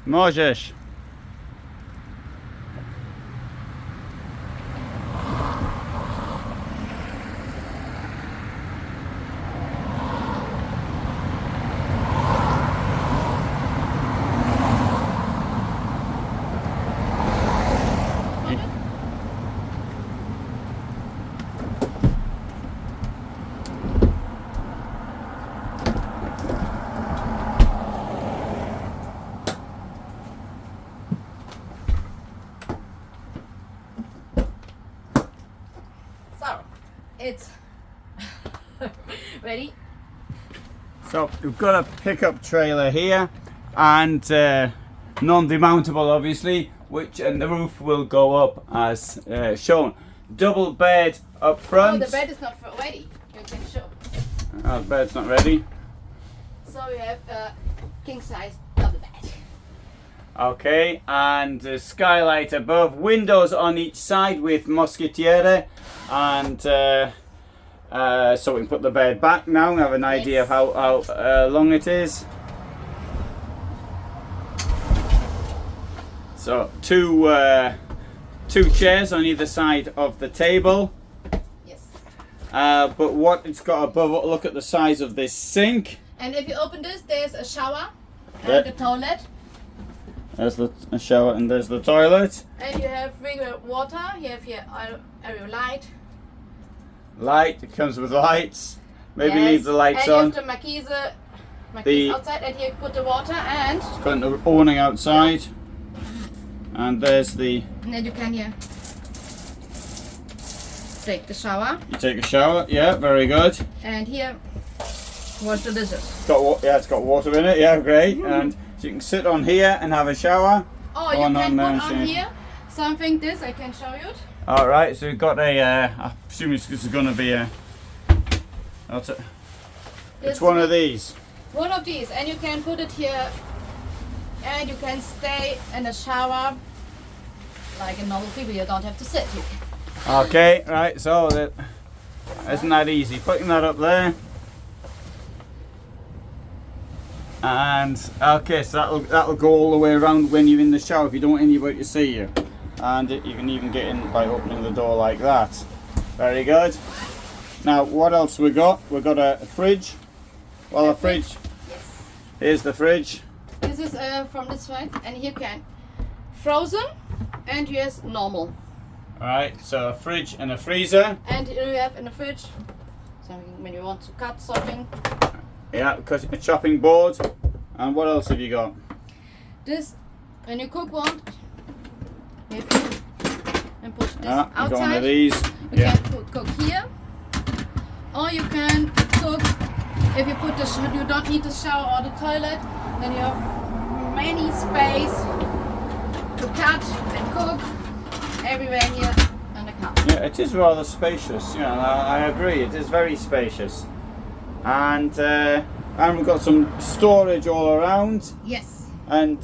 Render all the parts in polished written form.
Możesz. It's ready. So we've got a pickup trailer here, and non-demountable obviously, and the roof will go up as shown. Double bed up front. Oh, the bed is not ready. You can show. Oh, the bed's not ready. So we have a king size double bed. Okay, and the skylight above, windows on each side with moschettiere, and so we can put the bed back now and have an idea of how long it is. So two chairs on either side of the table. Yes. But what it's got above, look at the size of this sink. And if you open this, there's a shower and a toilet. There's the shower and there's the toilet. And you have regular water. You have here area light. Light, it comes with lights. Maybe Yes. leave the lights on. And you have the marquise outside, and here put the water and... It's got the awning outside. And there's the... And then you can here take the shower. You take a shower, yeah, very good. And here, wash the dishes. It's got water in it, yeah, great. And so you can sit on here and have a shower. Oh, you can put on here something, this, I can show you it. Alright, so we've got I presume this is going to be a... It's one of these. One of these, and you can put it here, and you can stay in the shower like a normal people. You don't have to sit. Okay, right, so isn't that easy? Putting that up there. And okay, so that'll go all the way around when you're in the shower if you don't want anybody to see you. And you can even get in by opening the door like that. Very good. Now, what else we got? We've got a fridge. Well, a fridge. Yes. Here's the fridge. This is from this side, and here can frozen, and here's normal. Alright, so a fridge and a freezer. And you have in the fridge something when you want to cut something. Yeah, a chopping board. And what else have you got? This, when you cook one, you and put this outside. Got one of these. You can cook here, or you can cook. If you put you don't need the shower or the toilet, then you have many space to cut and cook everywhere here in the car. Yeah, it is rather spacious. Yeah, I agree. It is very spacious. And we've got some storage all around. Yes. And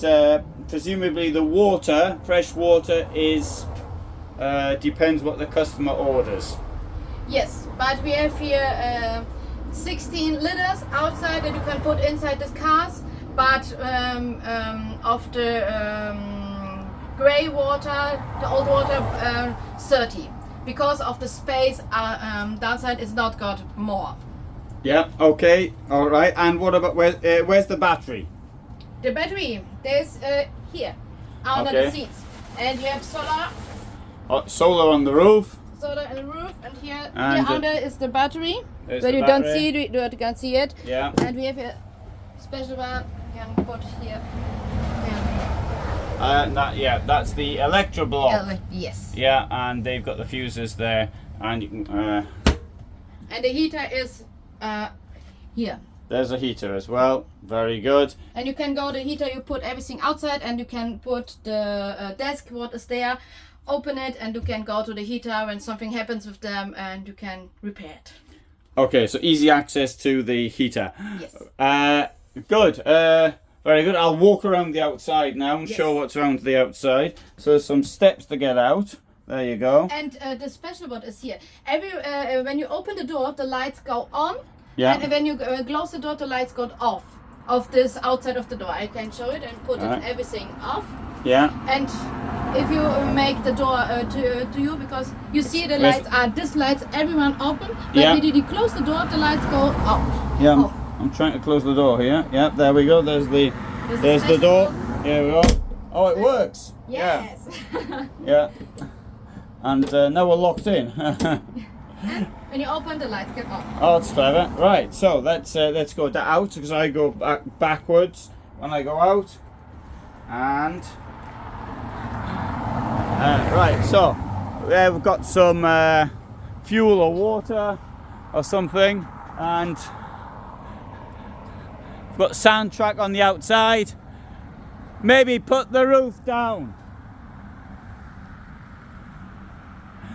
presumably the water, fresh water, is depends what the customer orders. Yes, but we have here 16 liters outside that you can put inside these cars. But of the grey water, the old water, 30. Because of the space downside is not got more. Yeah, okay, alright. And what about, where's the battery? The battery, there's here, under the seats. And you have solar. Solar on the roof. Solar on the roof, and here And under is the battery. There's Where the you battery. don't see it, you can see it. Yeah. And we have a special one you can put here. That's the electro block. Yes. Yeah, and they've got the fuses there, and you can. And the heater is here. There's a heater as well. Very good. And you can go the heater. You put everything outside, and you can put the desk what is there. Open it, and you can go to the heater when something happens with them, and you can repair it. Okay, so easy access to the heater. Yes. Good. Very good. I'll walk around the outside now and show what's around the outside. So there's some steps to get out. There you go. And the special one is here. When you open the door, the lights go on. Yeah. And when you close the door, the lights go off. of this outside of the door. I can show it and put Alright. everything off. Yeah. And if you make the door to you, because you see the Yes. lights are this lights everyone open, but Yeah. when you close the door, the lights go out. Yeah, off. I'm trying to close the door here. Yeah, there we go. There's the door. Here we go. Oh, it works. Yes. Yeah. And now we're locked in. And when you open, the lights get off. Oh, that's clever. Right, so let's go out, because I go backwards when I go out. And right, so we've got some fuel or water or something, and we've got soundtrack on the outside. Maybe put the roof down.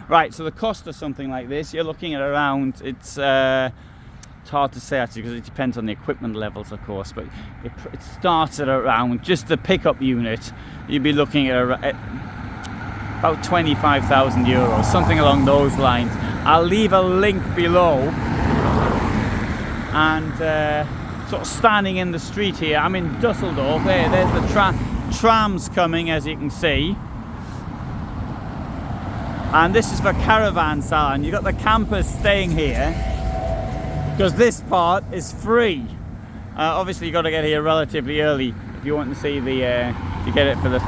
Right, so the cost of something like this, you're looking at around, it's hard to say actually, because it depends on the equipment levels, of course, but it starts at around, just the pickup unit, you'd be looking at about 25,000 euros, something along those lines. I'll leave a link below, and sort of standing in the street here, I'm in Dusseldorf. There's the trams coming, as you can see. And this is for caravans, and you've got the campers staying here, because this part is free. Obviously you've got to get here relatively early if you want to see to get it for the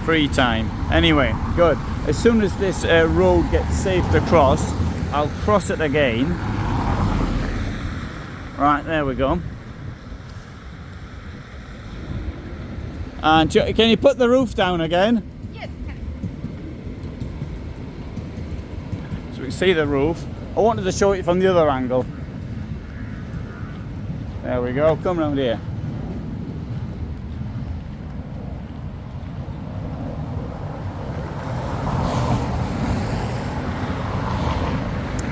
free time. Anyway, good. As soon as this road gets safe to cross, I'll cross it again. Right, there we go. And can you put the roof down again? Yes. So we can see the roof. I wanted to show it from the other angle. There we go, come round here.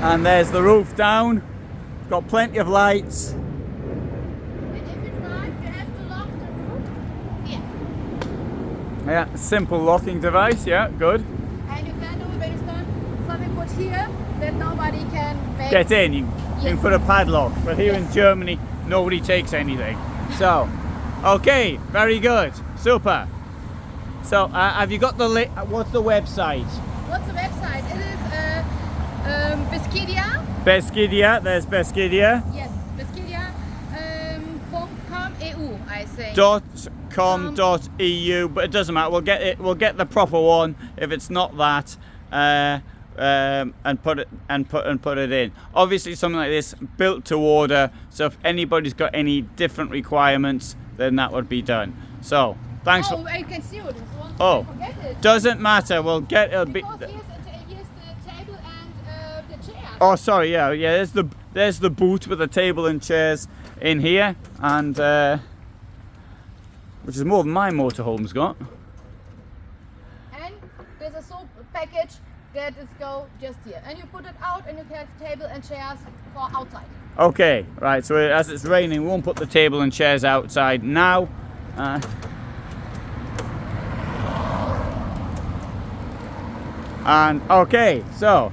And there's the roof down. Got plenty of lights. And if you drive, you have to lock the roof here. Yeah, simple locking device, yeah, good. And you can do it when it's done. Something put here that nobody can make. Get in, you can put a padlock, but here in Yes. Germany, nobody takes anything. So, okay, very good, super. So, have you got the what's the website? What's the website? It is Beskidia. Beskidia, there's Beskidia. Yes, Beskidia. .com.eu, I say. .com.eu, but it doesn't matter. We'll get it. We'll get the proper one if it's not that, and put it in. Obviously, something like this built to order. So if anybody's got any different requirements, then that would be done. So thanks. Oh, I can see it. Oh, forget it. doesn't matter. We'll get it. Because here's the table and the chair. Oh, sorry. Yeah. There's the booth with the table and chairs in here, and which is more than my motorhome's got. And there's a soap package that is go just here. And you put it out and you can have table and chairs for outside. Okay, right, so as it's raining, we won't put the table and chairs outside now. And okay, so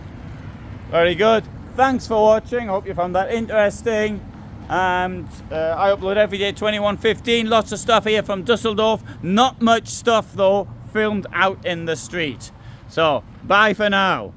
very good. Thanks for watching. Hope you found that interesting. And I upload every day 21:15. Lots of stuff here from Dusseldorf. Not much stuff though filmed out in the street. So bye for now.